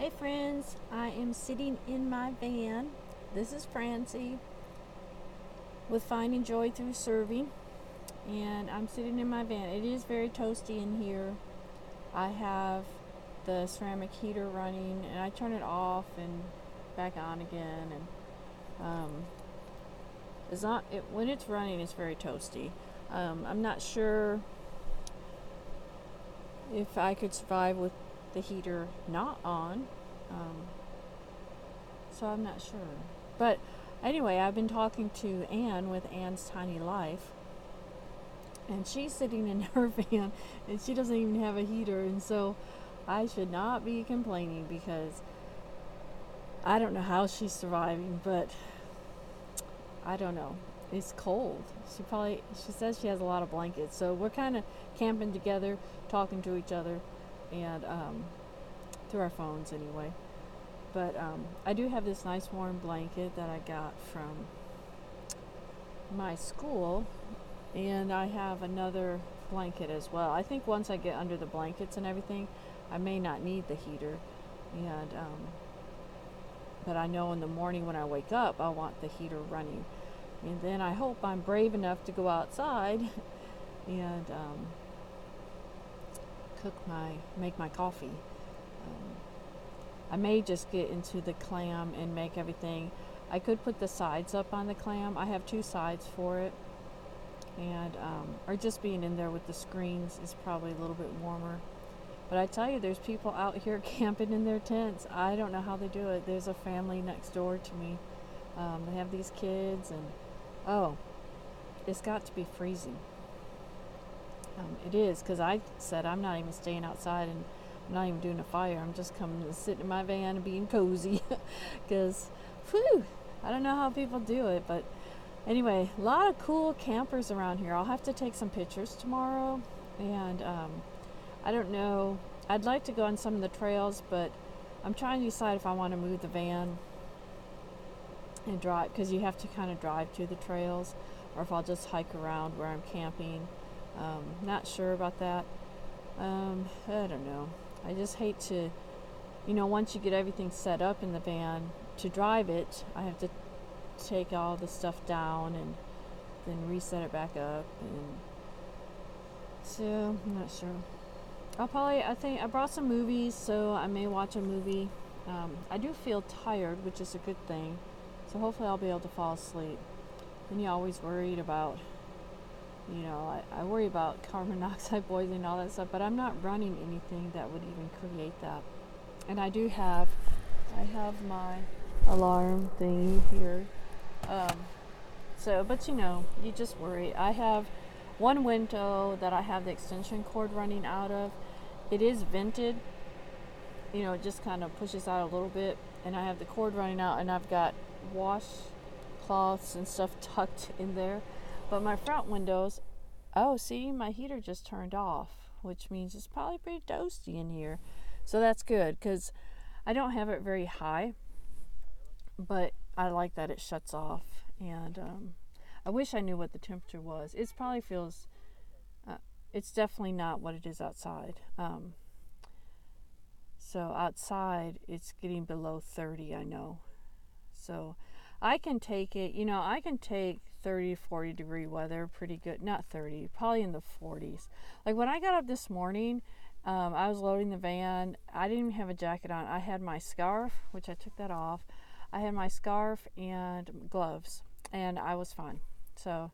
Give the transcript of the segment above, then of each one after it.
Hey friends, I am sitting in my van. This is Francie with Finding Joy Through Serving, and I'm sitting in my van. It is very toasty in here. I have the ceramic heater running, and I turn it off and back on again. And it's not when it's running. It's very toasty. I'm not sure if I could survive with the heater not on. Um, so I'm not sure. But anyway, I've been talking to Anne with Anne's Tiny Life, and she's sitting in her van, and she doesn't even have a heater, and so I should not be complaining because I don't know how she's surviving, but I don't know. It's cold. She says she has a lot of blankets, so we're kind of camping together, talking to each other, and through our phones anyway. But I do have this nice warm blanket that I got from my school, and I have another blanket as well. I think once I get under the blankets and everything, I may not need the heater. And but I know in the morning when I wake up, I want the heater running. And then I hope I'm brave enough to go outside and make my coffee. I may just get into the clam and make everything. I could put the sides up on the clam. I have two sides for it. And or just being in there with the screens is probably a little bit warmer. But I tell you, there's people out here camping in their tents. I don't know how they do it. There's a family next door to me. They have these kids, and oh, it's got to be freezing. It is, because I said I'm not even staying outside, and I'm not even doing a fire. I'm just coming to sit in my van and being cozy. Because, whew, I don't know how people do it, but anyway, a lot of cool campers around here. I'll have to take some pictures tomorrow, and I don't know. I'd like to go on some of the trails, but I'm trying to decide if I want to move the van and drive, because you have to kind of drive to the trails, or if I'll just hike around where I'm camping. Not sure about that. I don't know. I just hate to, once you get everything set up in the van to drive it, I have to take all the stuff down and then reset it back up. And so I'm not sure. I think I brought some movies, so I may watch a movie. I do feel tired, which is a good thing. So hopefully I'll be able to fall asleep. Then you're always worried about, I worry about carbon monoxide poisoning and all that stuff, but I'm not running anything that would even create that. And I have my alarm thingy here. But you just worry. I have one window that I have the extension cord running out of. It is vented. It just kind of pushes out a little bit, and I have the cord running out, and I've got washcloths and stuff tucked in there. But my front windows, oh, see, my heater just turned off, which means it's probably pretty toasty in here. So that's good, because I don't have it very high, but I like that it shuts off. And I wish I knew what the temperature was. It probably feels, it's definitely not what it is outside. So outside, it's getting below 30, I know. So I can take it, I can take 30, 40 degree weather pretty good. Not 30, probably in the 40s. Like when I got up this morning, I was loading the van. I didn't even have a jacket on. I had my scarf, which I took that off. I had my scarf and gloves, and I was fine. So,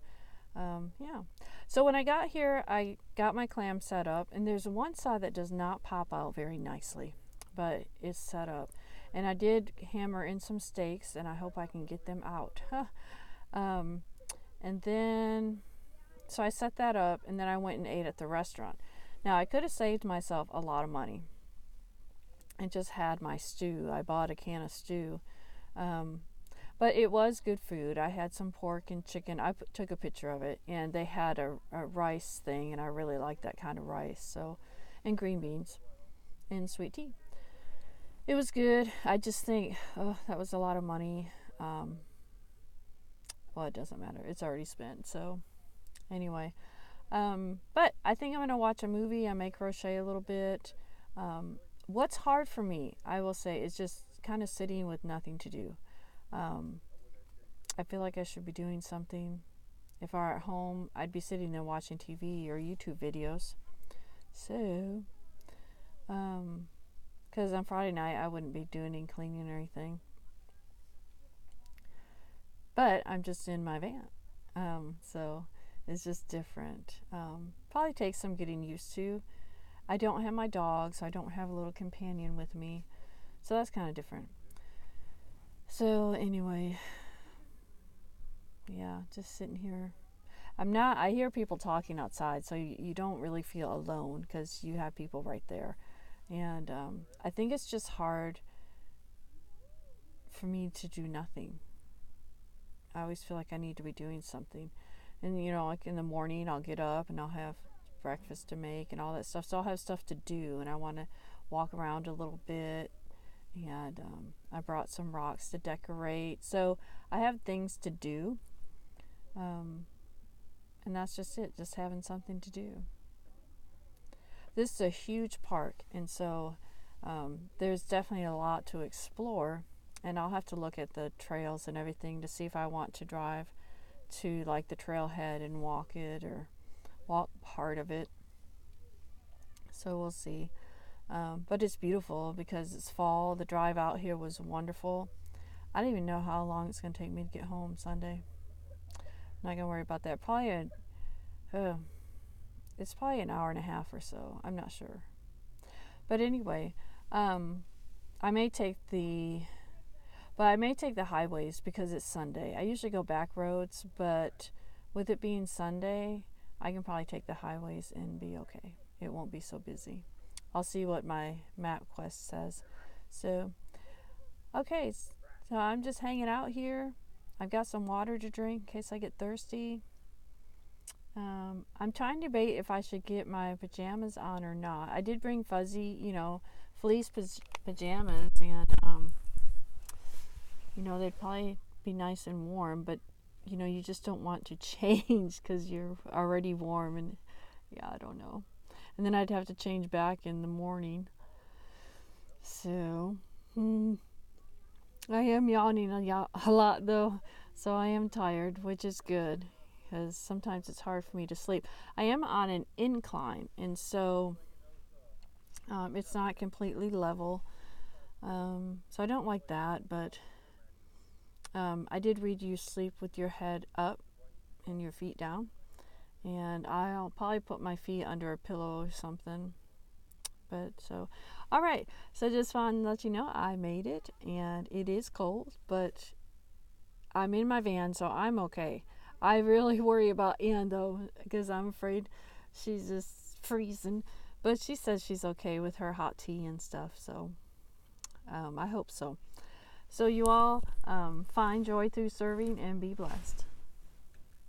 yeah. So when I got here, I got my clam set up, and there's one side that does not pop out very nicely, but it's set up. And I did hammer in some steaks, and I hope I can get them out. And then, so I set that up, and then I went and ate at the restaurant. Now, I could have saved myself a lot of money and just had my stew. I bought a can of stew. But it was good food. I had some pork and chicken. Took a picture of it, and they had a rice thing, and I really like that kind of rice. So, and green beans and sweet tea. It was good. I just think, that was a lot of money. Well, it doesn't matter. It's already spent. So, anyway. But I think I'm going to watch a movie. I may crochet a little bit. what's hard for me, I will say, is just kind of sitting with nothing to do. I feel like I should be doing something. If I were at home, I'd be sitting there watching TV or YouTube videos. So, because on Friday night I wouldn't be doing any cleaning or anything. But I'm just in my van. So it's just different. Probably takes some getting used to. I don't have my dog, so I don't have a little companion with me. So that's kind of different. So anyway, yeah, just sitting here. I hear people talking outside, so you don't really feel alone because you have people right there. And I think it's just hard for me to do nothing. I always feel like I need to be doing something. And, like in the morning, I'll get up and I'll have breakfast to make and all that stuff. So I'll have stuff to do, and I want to walk around a little bit. And I brought some rocks to decorate. So I have things to do. And that's just it, just having something to do. This is a huge park, and so there's definitely a lot to explore. And I'll have to look at the trails and everything to see if I want to drive to like the trailhead and walk it or walk part of it. So we'll see. But it's beautiful because it's fall. The drive out here was wonderful. I don't even know how long it's going to take me to get home Sunday. Not going to worry about that. It's probably an hour and a half or so. I'm not sure. But anyway, I may take the highways because it's Sunday. I usually go back roads, but with it being Sunday, I can probably take the highways and be okay. It won't be so busy. I'll see what my MapQuest says. So, okay, so I'm just hanging out here. I've got some water to drink in case I get thirsty. I'm trying to debate if I should get my pajamas on or not. I did bring fuzzy, fleece pajamas, and they'd probably be nice and warm, but you just don't want to change because you're already warm, and yeah, I don't know. And then I'd have to change back in the morning. So, I am yawning a lot though, so I am tired, which is good because sometimes it's hard for me to sleep. I am on an incline, and so it's not completely level, so I don't like that, but I did read you sleep with your head up and your feet down, and I'll probably put my feet under a pillow or something. But so, all right, so just wanted to let you know I made it, and it is cold, but I'm in my van, so I'm okay. I really worry about Ann though, because I'm afraid she's just freezing, but she says she's okay with her hot tea and stuff, so I hope so. So you all find joy through serving and be blessed.